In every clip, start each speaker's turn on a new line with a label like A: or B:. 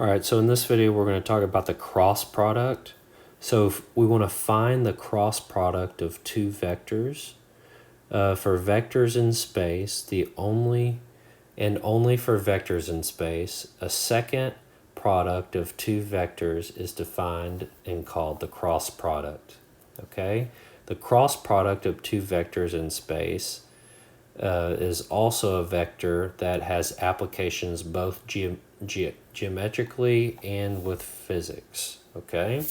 A: Alright, so in this video we're going to talk about the cross product. So if we want to find the cross product of two vectors. For vectors in space, only for vectors in space, a second product of two vectors is defined and called the cross product. Okay? The cross product of two vectors in space is also a vector that has applications both geometrically and with physics. Okay,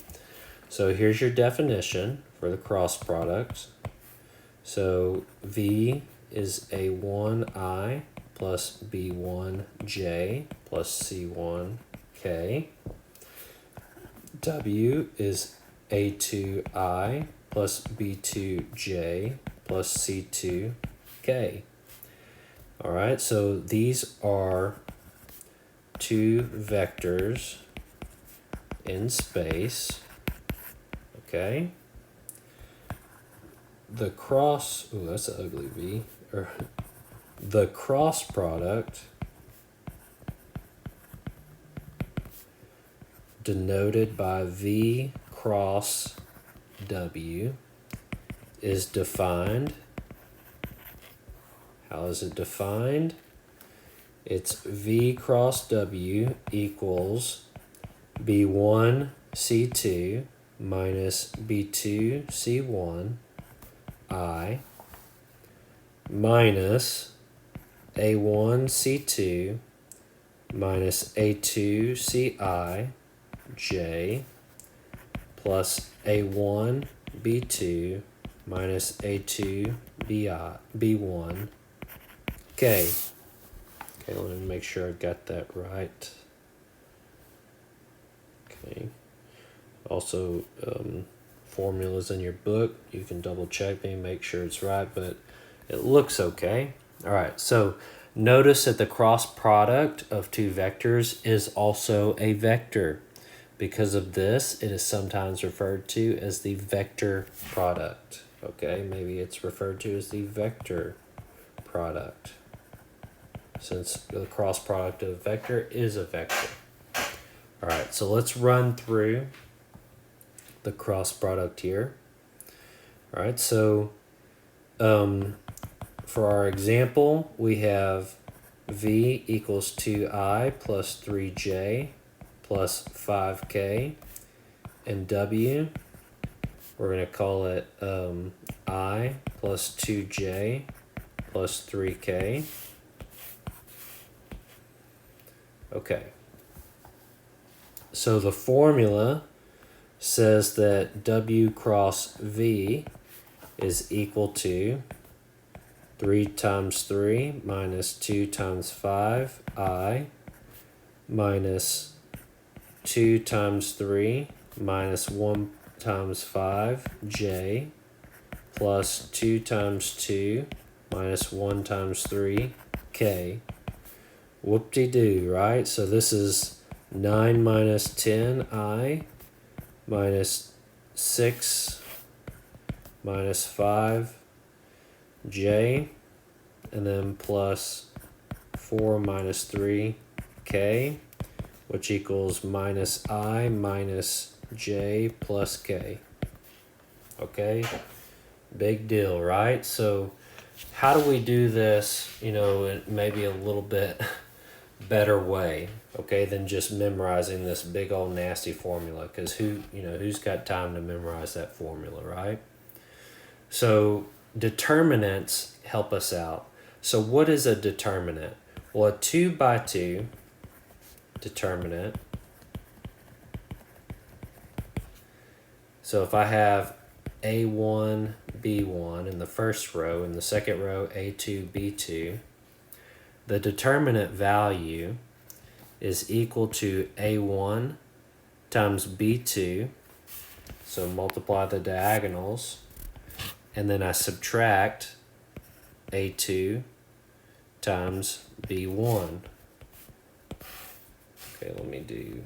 A: so here's your definition for the cross product. So V is A1I plus B1J plus C1K. W is A2I plus B2J plus C2K. All right, so these are two vectors in space. Okay. The cross, oh, that's an ugly V. The cross product denoted by V cross W is defined. How is it defined? It's V cross W equals B1C2 minus B2C1 I minus A1C2 minus A2CI J plus A1B2 minus A2BI B1 K. Okay, let me make sure I got that right. Okay. Also, formulas in your book, you can double check me, make sure it's right, but it looks okay. All right, so notice that the cross product of two vectors is also a vector. Because of this, it is sometimes referred to as the vector product. Okay, maybe it's referred to as the vector product, since the cross product of a vector is a vector. All right, so let's run through the cross product here. All right, so for our example, we have V equals 2I plus 3J plus 5K, and W, we're going to call it I plus 2J plus 3K. Okay, so the formula says that W cross V is equal to 3 times 3 minus 2 times 5 I minus 2 times 3 minus 1 times 5 J plus 2 times 2 minus 1 times 3 K. Whoop-de-doo, right? So this is 9 minus 10 I minus 6 minus 5 J, and then plus 4 minus 3 K, which equals minus I minus J plus K. Okay, big deal, right? So how do we do this, in maybe a little bit better way, okay, than just memorizing this big old nasty formula? Because who's got time to memorize that formula, right? So determinants help us out. So what is a determinant? Well, a 2 by 2 determinant. So if I have A1, B1 in the first row, in the second row A2, B2, the determinant value is equal to A1 times B2, so multiply the diagonals, and then I subtract A2 times B1. Okay, let me do,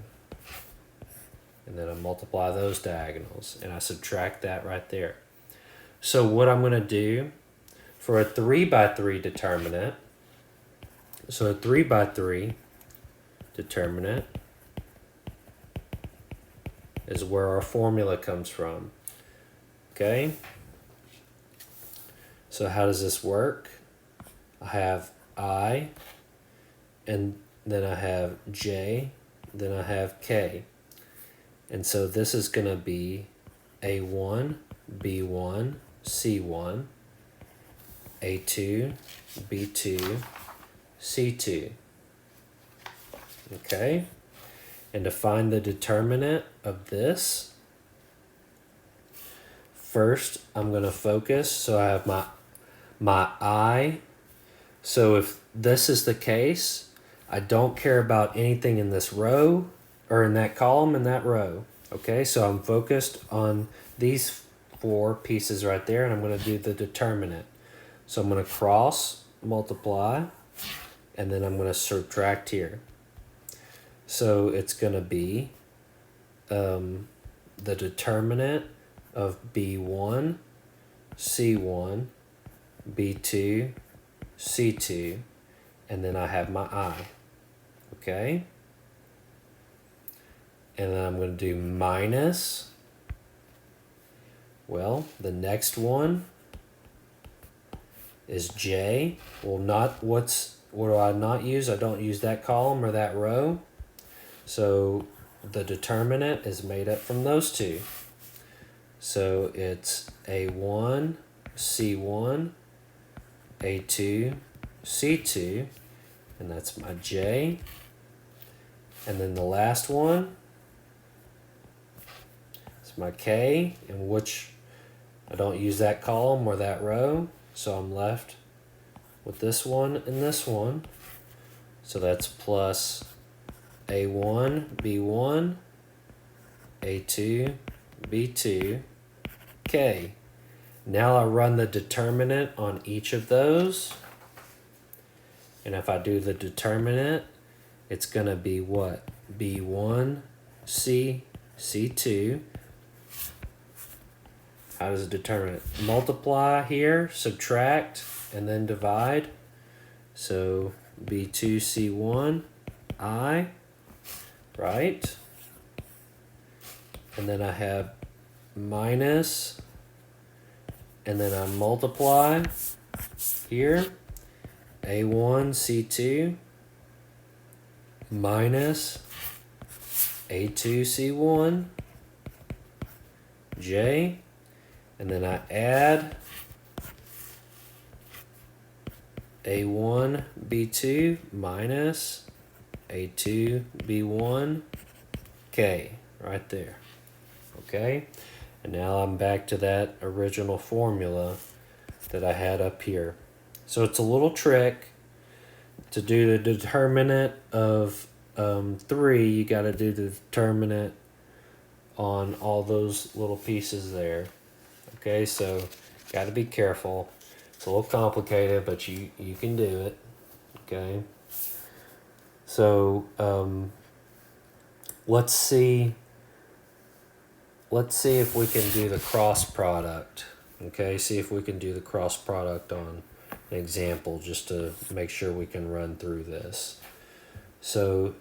A: and then I multiply those diagonals, and I subtract that right there. So what I'm going to do for a 3 by 3 determinant, so a 3 by 3 determinant is where our formula comes from. Okay? So how does this work? I have I, and then I have J, then I have K. And so this is going to be A1, B1, C1, A2, B2, C2. Okay? And to find the determinant of this, first I'm going to focus. So I have my I. So if this is the case, I don't care about anything in this row or in that column in that row. Okay, so I'm focused on these 4 pieces right there, and I'm going to do the determinant. So I'm going to cross multiply, and then I'm going to subtract here. So it's going to be the determinant of B1, C1, B2, C2, and then I have my I. Okay? And then I'm going to do minus. Well, the next one is J. Well, what do I not use? I don't use that column or that row. So the determinant is made up from those 2. So it's A1, C1, A2, C2, and that's my J. And then the last one is my K, in which I don't use that column or that row, so I'm left with this one and this one. So that's plus A1, B1, A2, B2, K. Now I run the determinant on each of those. And if I do the determinant, it's going to be what? B1, C, C2. How does it determine it? Multiply here, subtract, and then divide. So B2, C1, I, right? And then I have minus, and then I multiply here. A1, C2, minus A2, C1, J, and then I add A1, B2, minus A2, B1, K, right there. Okay? And now I'm back to that original formula that I had up here. So it's a little trick. To do the determinant of 3, you got to do the determinant on all those little pieces there. Okay, so got to be careful. It's a little complicated, but you can do it. Okay. So let's see if we can do the cross product. Okay, see if we can do the cross product on an example just to make sure we can run through this. So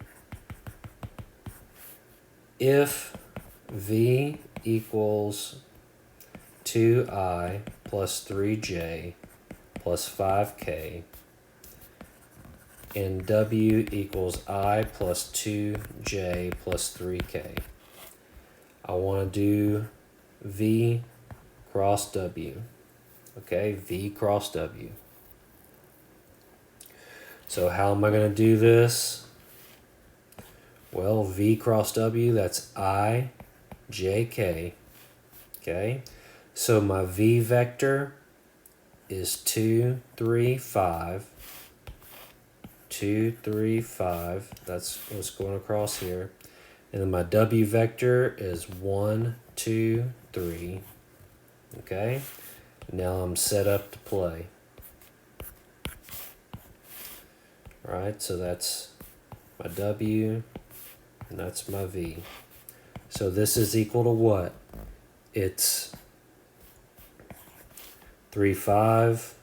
A: if V equals 2I plus 3J plus 5K and W equals I plus 2J plus 3K, I want to do V cross W. Okay, V cross W. So how am I going to do this? Well, V cross W, that's I, J, K. Okay, so my V vector is 2, 3, 5. 2, 3, 5. That's what's going across here. And then my W vector is 1, 2, 3. Okay, now I'm set up to play. All right, so that's my W, and that's my V. So this is equal to what? It's 3, 5,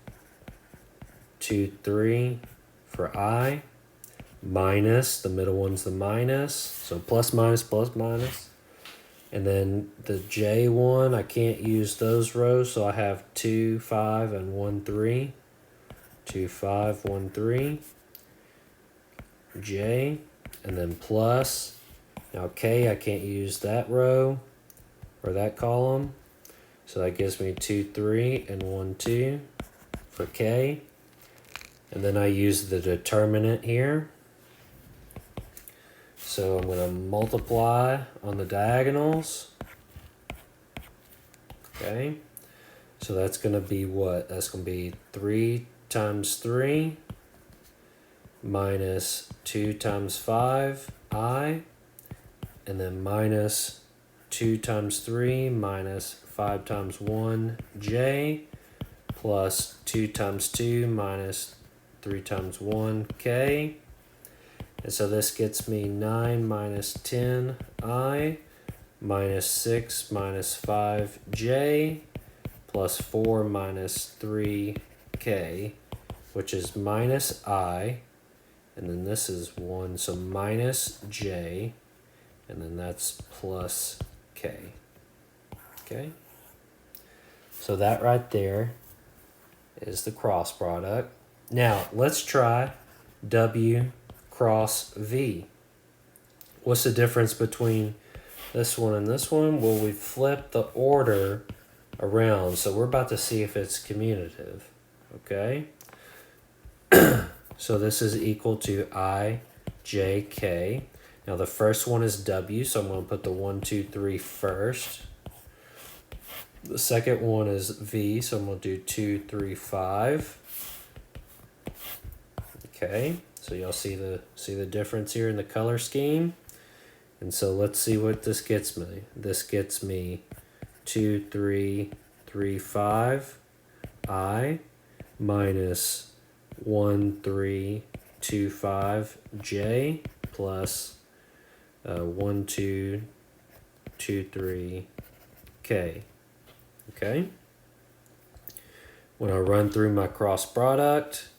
A: 2, 3 for I, minus, the middle one's the minus, so plus minus plus minus, And then the J one, I can't use those rows, so I have 2, 5, and 1, 3. 2, 5, 1, 3. J, and then plus. Now K, I can't use that row or that column. So that gives me 2, 3, and 1, 2 for K. And then I use the determinant here. So I'm going to multiply on the diagonals. Okay. So that's going to be what? That's going to be 3 times 3 minus 2 times 5, I. And then minus 2 times 3 minus 5 times 1, J. Plus 2 times 2 minus 3 times 1, K. And so this gets me 9 minus 10, I, minus 6 minus 5, J, plus 4 minus 3, K, which is minus I, and then this is 1, so minus J, and then that's plus K. Okay? So that right there is the cross product. Now, let's try W cross V. What's the difference between this one and this one? Well, we flip the order around, so we're about to see if it's commutative. Okay? So this is equal to I, J, K. Now the first one is W, so I'm going to put the 1, 2, 3 first. The second one is V, so I'm going to do 2, 3, 5. Okay, so y'all see the difference here in the color scheme. And so let's see what this gets me. This gets me 2, 3, 3, 5, I, minus 1, 3, 2, 5, J, plus 1, 2, 2, 3, K. Okay? When I run through my cross product,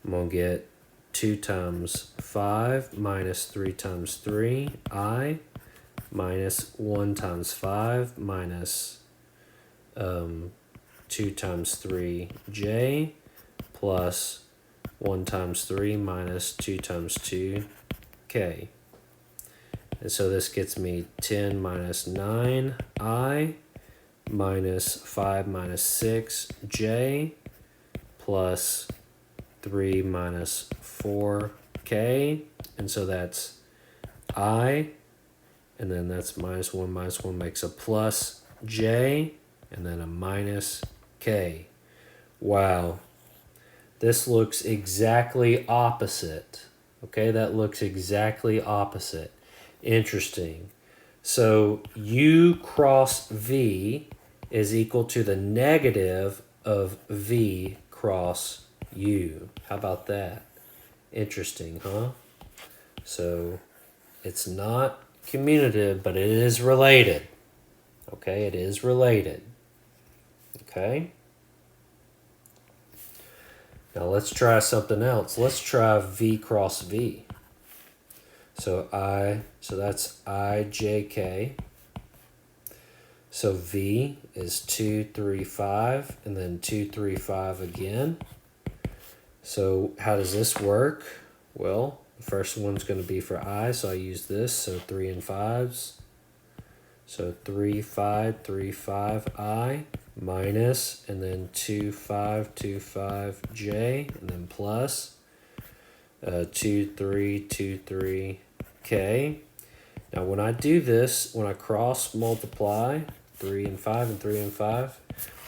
A: I'm going to get 2 times 5 minus 3 times 3, I, minus 1 times 5 minus 2 times 3, J, plus 1 times 3 minus 2 times 2, K. And so this gets me 10 minus 9, I, minus 5 minus 6, J, plus 3 minus 4, K. And so that's I, and then that's minus 1 makes a plus J, and then a minus K. Wow. This looks exactly opposite. Okay, that looks exactly opposite. Interesting. So U cross V is equal to the negative of V cross U. How about that? Interesting, huh? So it's not commutative, but it is related. Okay, it is related. Okay? Now let's try something else. Let's try V cross V. So that's IJK. So V is 2, 3, 5, and then 2, 3, 5 again. So how does this work? Well, the first one's going to be for I, so I use this, so 3 and 5s. So 3, 5, 3, 5, I, minus, and then 2, 5, 2, 5, J, and then plus 2, 3, 2, 3, K. Now when I do this, when I cross multiply 3 and 5 and 3 and 5,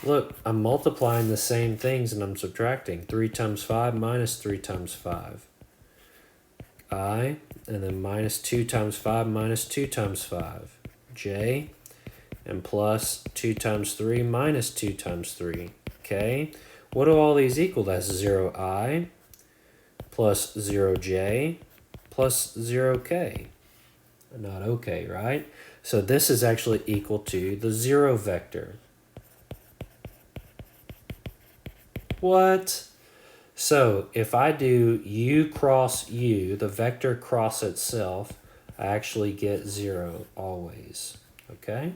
A: look, I'm multiplying the same things and I'm subtracting. 3 times 5 minus 3 times 5. I, and then minus 2 times 5 minus 2 times 5. J, and plus 2 times 3 minus 2 times 3. K. What do all these equal? That's 0I plus 0J plus 0K. Not okay, right? So this is actually equal to the 0 vector. What? So if I do U cross U, the vector cross itself, I actually get 0 always. Okay,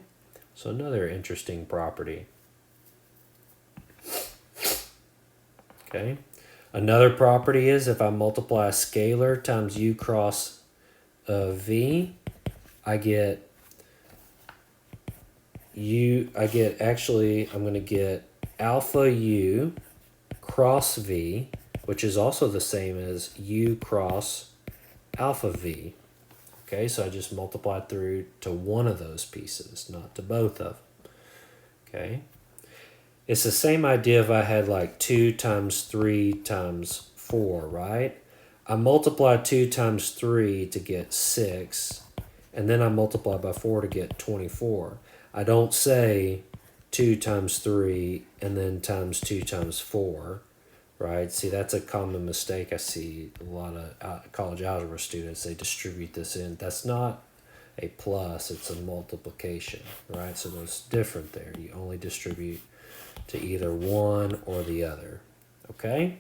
A: so another interesting property. Okay, another property is if I multiply a scalar times u cross v, I get I'm going to get alpha u cross v, which is also the same as u cross alpha v. Okay, so I just multiplied through to one of those pieces, not to both of them. Okay, it's the same idea if I had like 2 times 3 times 4, right? I multiply 2 times 3 to get 6, and then I multiply by 4 to get 24. I don't say 2 times 3 and then times 2 times 4, right? See, that's a common mistake I see a lot of college algebra students. They distribute this in. That's not a plus, it's a multiplication, right? So it's different there. You only distribute to either one or the other, okay?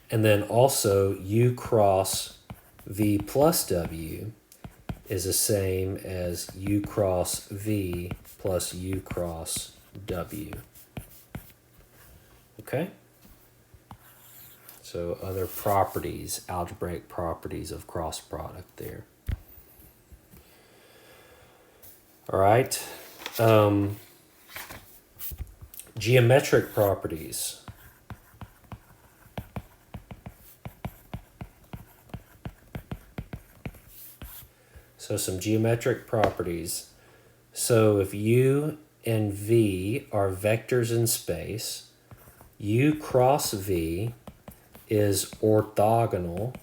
A: And then also u cross v plus w is the same as u cross v plus u cross w. Okay? So other properties, algebraic properties of cross product there. All right. Geometric properties. So some geometric properties. So if u and v are vectors in space, u cross v is orthogonal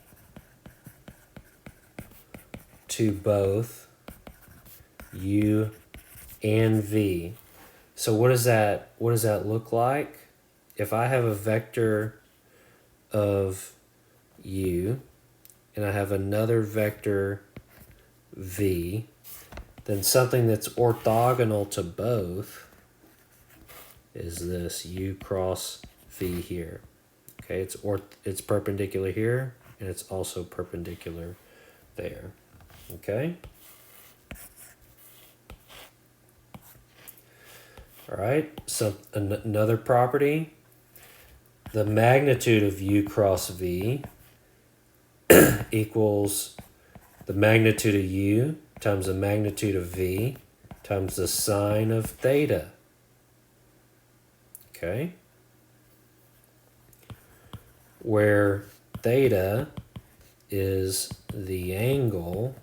A: to both u and v. So what does that look like? If I have a vector of u and I have another vector v, then something that's orthogonal to both is this u cross v here. Okay, it's perpendicular here and it's also perpendicular there. Okay? All right, so another property, the magnitude of u cross v equals the magnitude of u times the magnitude of v times the sine of theta. Okay? Where theta is the angle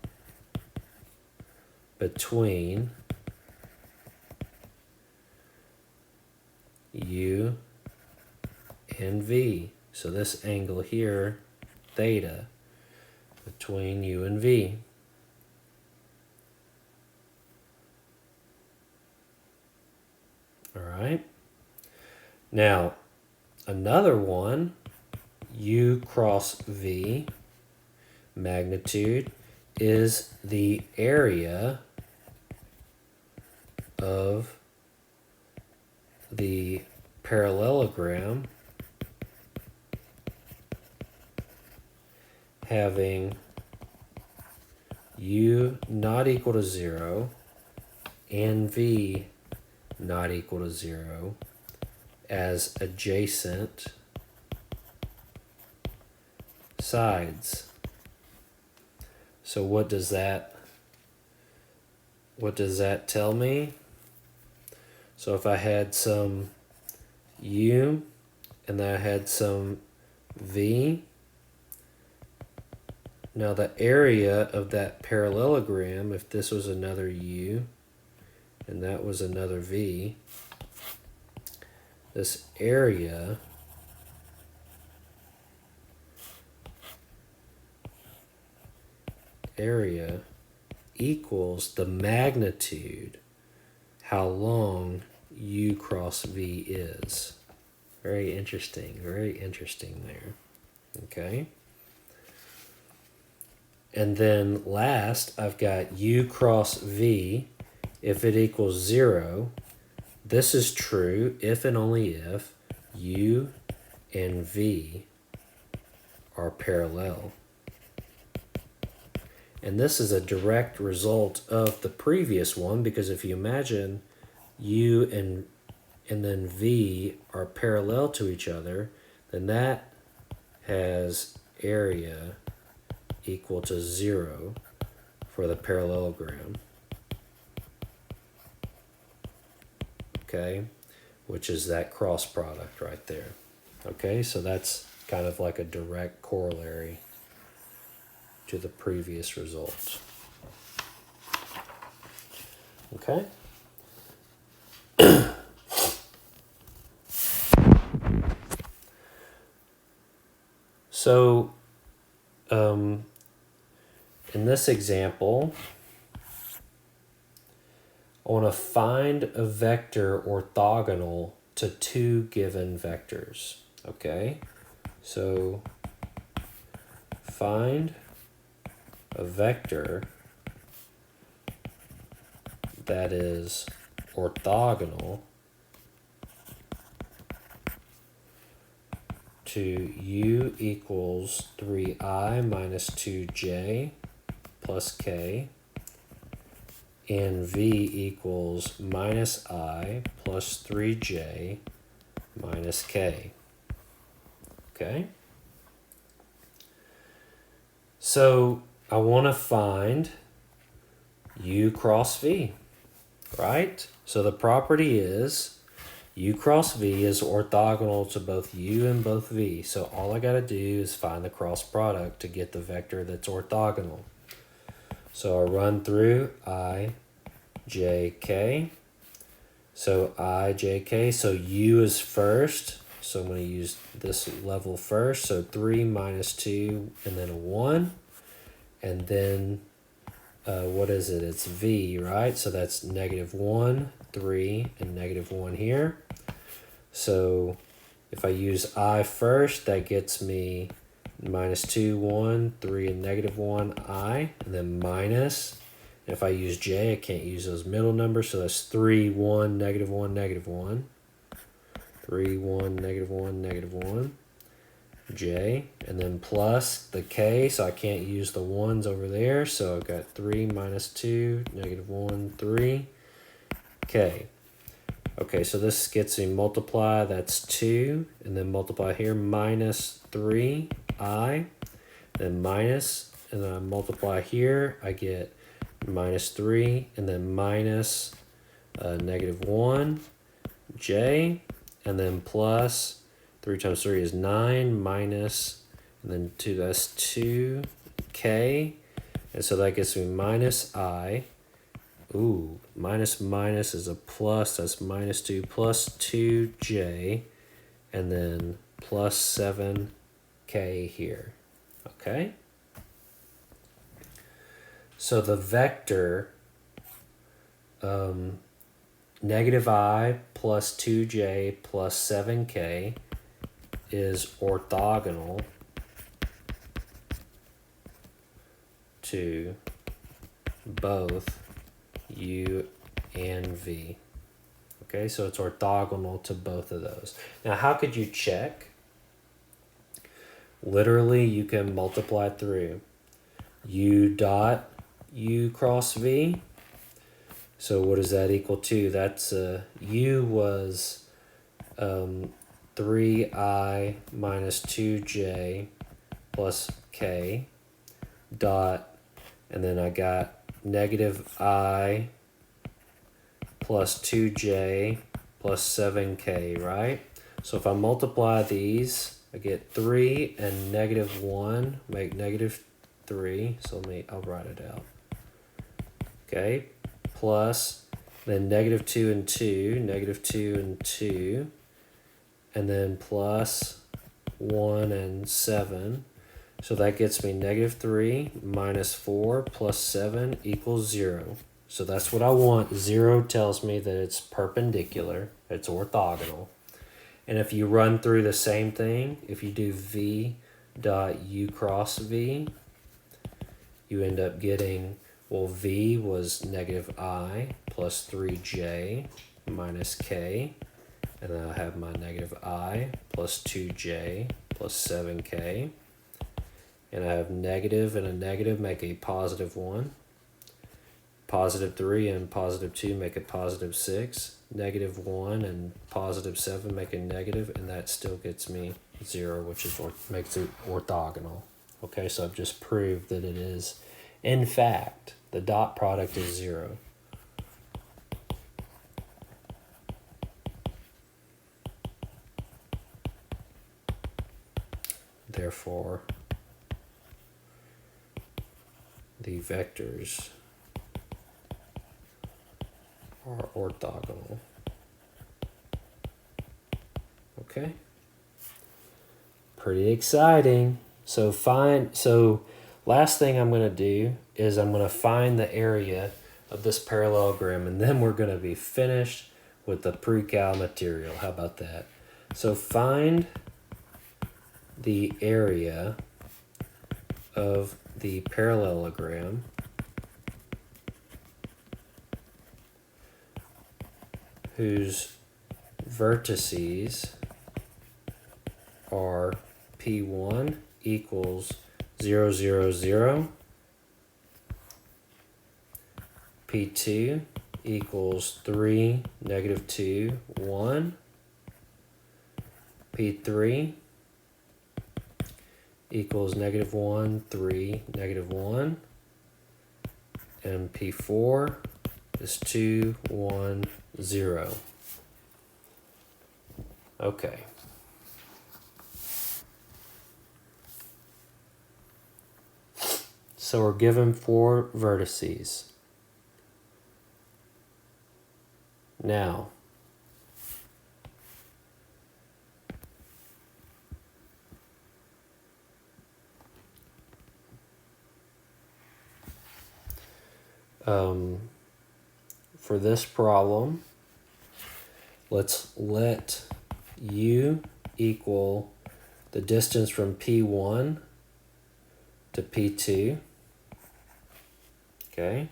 A: between u and v. So this angle here, theta, between u and v. All right. Now, another one, u cross v, magnitude, is the area of the parallelogram having u not equal to 0 and v not equal to 0 as adjacent sides. So what does that tell me? So if I had some u and then I had some v, now the area of that parallelogram, if this was another u and that was another v, this area equals the magnitude, how long u cross v is. Very interesting there. Okay. And then last, I've got u cross v. If it equals 0, this is true if and only if u and v are parallel. And this is a direct result of the previous one, because if you imagine U and then V are parallel to each other, then that has area equal to 0 for the parallelogram. Okay, which is that cross product right there. Okay, so that's kind of like a direct corollary to the previous result. Okay. So, in this example, I want to find a vector orthogonal to two given vectors. Okay, so find a vector that is orthogonal to U equals 3i minus 2j plus k, and v equals minus I plus 3j minus k. Okay? So I want to find U cross V, right? So the property is U cross V is orthogonal to both U and both V. So all I got to do is find the cross product to get the vector that's orthogonal. So I run through I, j, k. So I, j, k. So U is first. So I'm going to use this level first. So 3 minus 2 and then a 1. And then what is it? It's V, right? So that's -1, 3, and -1 here. So if I use I first, that gets me -2, 1, 3, and -1, I, and then minus. And if I use J, I can't use those middle numbers, so that's 3, 1, -1, -1. 3, 1, -1, -1. J, and then plus the K, so I can't use the ones over there, so I've got 3 minus 2, -1, 3, K. Okay, so this gets me multiply, that's 2, and then multiply here, minus 3, I, then minus, and then I multiply here, I get minus 3, and then minus -1, J, and then plus 3 times 3 is 9, minus, and then 2, that's 2, K, and so that gets me minus I. Ooh, minus is a plus, that's -2 plus 2J, and then plus 7K here, okay? So the vector -I plus 2J plus 7K is orthogonal to both U and V. Okay, so it's orthogonal to both of those. Now, how could you check? Literally, you can multiply through U dot U cross V. So what does that equal to? That's U was 3I minus 2J plus K dot, and then I got -I plus 2J plus 7K, right? So if I multiply these, I get 3 and -1 make -3. So I'll write it out. Okay, plus then -2 and 2, -2 and 2, and then plus 1 and 7. So that gets me -3 minus 4 plus 7 equals 0. So that's what I want. 0 tells me that it's perpendicular, it's orthogonal. And if you run through the same thing, if you do V dot U cross V, you end up getting, well, V was -I plus 3J minus K, and then I have my -I plus 2J plus 7K. and I have negative and a negative make a positive 1. Positive 3 and positive 2 make a positive 6. Negative 1 and positive 7 make a negative, and that still gets me 0, which is what makes it orthogonal. Okay, so I've just proved that it is. In fact, the dot product is 0. Therefore, the vectors are orthogonal. Okay. Pretty exciting. So last thing I'm going to do is I'm going to find the area of this parallelogram, and then we're going to be finished with the pre-cal material. How about that? So find the area of the parallelogram whose vertices are P1 equals 0, 0, 0, P2 equals 3, negative 2, 1, P3 equals negative 1, 3, negative 1, and P4 is 2, 1, 0. Okay. So we're given 4 vertices. Now, for this problem, let's let U equal the distance from P1 to P2. Okay.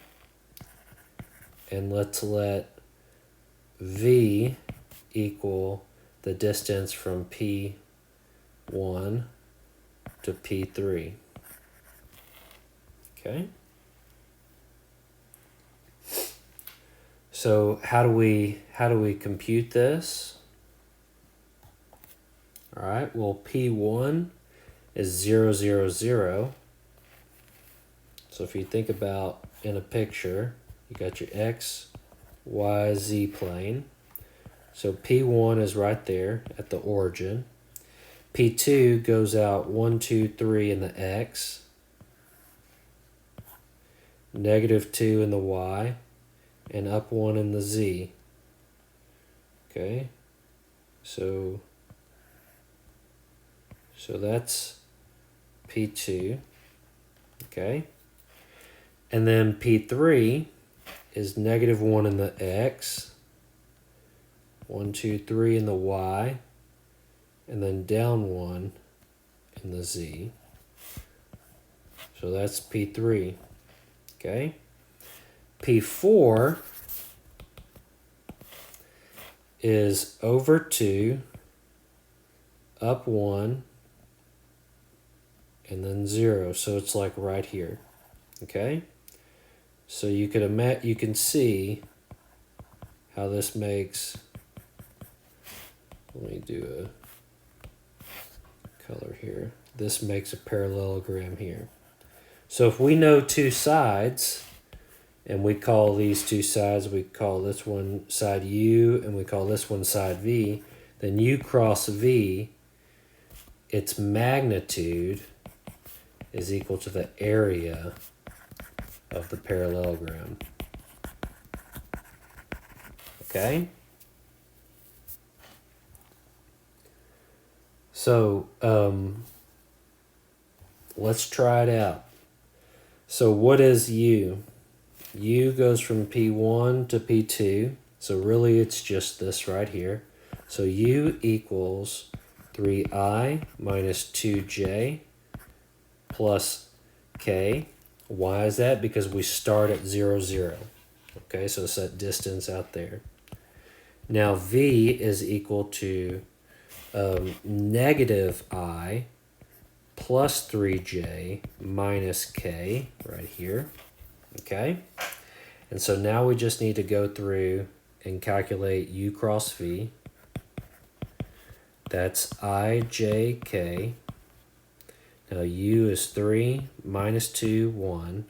A: And let's let V equal the distance from P1 to P3. Okay. So how do we compute this? All right, well, P1 is 0, 0, 0. So if you think about in a picture, you got your X, Y, Z plane. So P1 is right there at the origin. P2 goes out 1, 2, 3 in the X, negative 2 in the Y, and up 1 in the Z. Okay, so that's P2. Okay, and then P3 is negative 1 in the X, 1, 2, 3 in the Y, and then down 1 in the Z. So that's P3. Okay, P4 is over 2, up 1, and then 0. So it's like right here. Okay? So you can see how this makes, let me do a color here. This makes a parallelogram here. So if we know 2 sides, and we call these 2 sides, we call this one side U, and we call this one side V, then U cross V, its magnitude is equal to the area of the parallelogram. Okay? So, let's try it out. So what is U? U goes from P1 to P2, so really it's just this right here. So U equals 3I minus 2J plus K. Why is that? Because we start at 0, 0. Okay, so it's that distance out there. Now V is equal to negative I plus 3j minus k right here, okay? And so now we just need to go through and calculate u cross v. That's ijk. Now u is 3 minus 2, 1.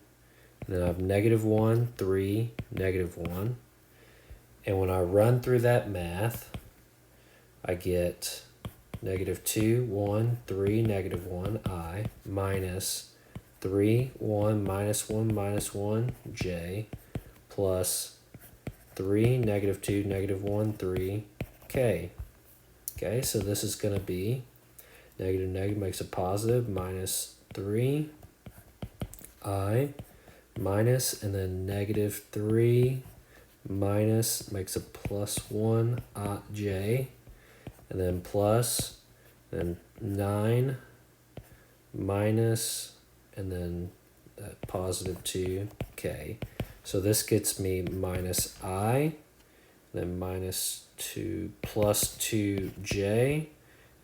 A: And then I have -1, 3, -1. And when I run through that math, I get -2, 1, 3, -1, I, minus 3, 1, -1, -1, j, plus 3, -2, -1, 3, k. Okay, so this is going to be negative negative makes a positive, minus 3, I, minus, and then -3 minus makes a plus 1, j, and then plus, then 9 minus, and then positive 2, k. So this gets me minus I, then minus 2 plus 2j,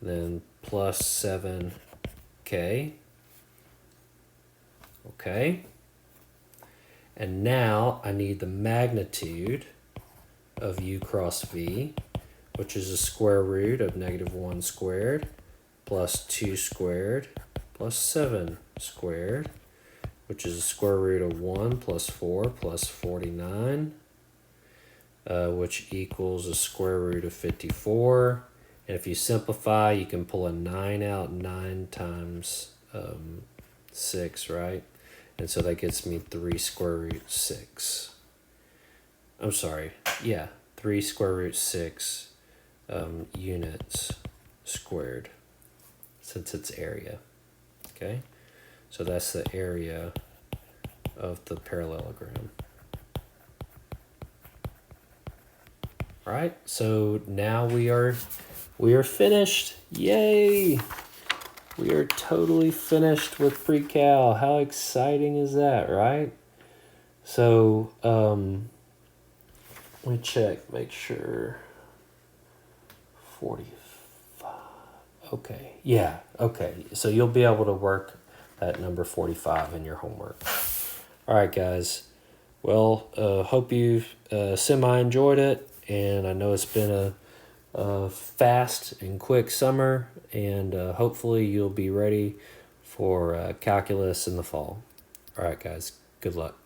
A: then plus 7k. Okay. And now I need the magnitude of u cross v, which is the square root of -1 squared plus 2 squared plus 7 squared, which is the square root of 1 plus 4 plus 49, which equals a square root of 54. And if you simplify, you can pull a 9 out. 9 times 6, right? And so that gets me 3 square root 6. I'm sorry. Yeah, 3 square root 6 units squared, since it's area. Okay? So that's the area of the parallelogram. All right, so now we are finished. Yay! We are totally finished with pre-cal. How exciting is that, right? So, let me check, make sure. 45. Okay, yeah, okay. So you'll be able to work that number 45 in your homework. All right, guys. Well, hope you semi-enjoyed it. And I know it's been a fast and quick summer, and hopefully you'll be ready for calculus in the fall. All right, guys, good luck.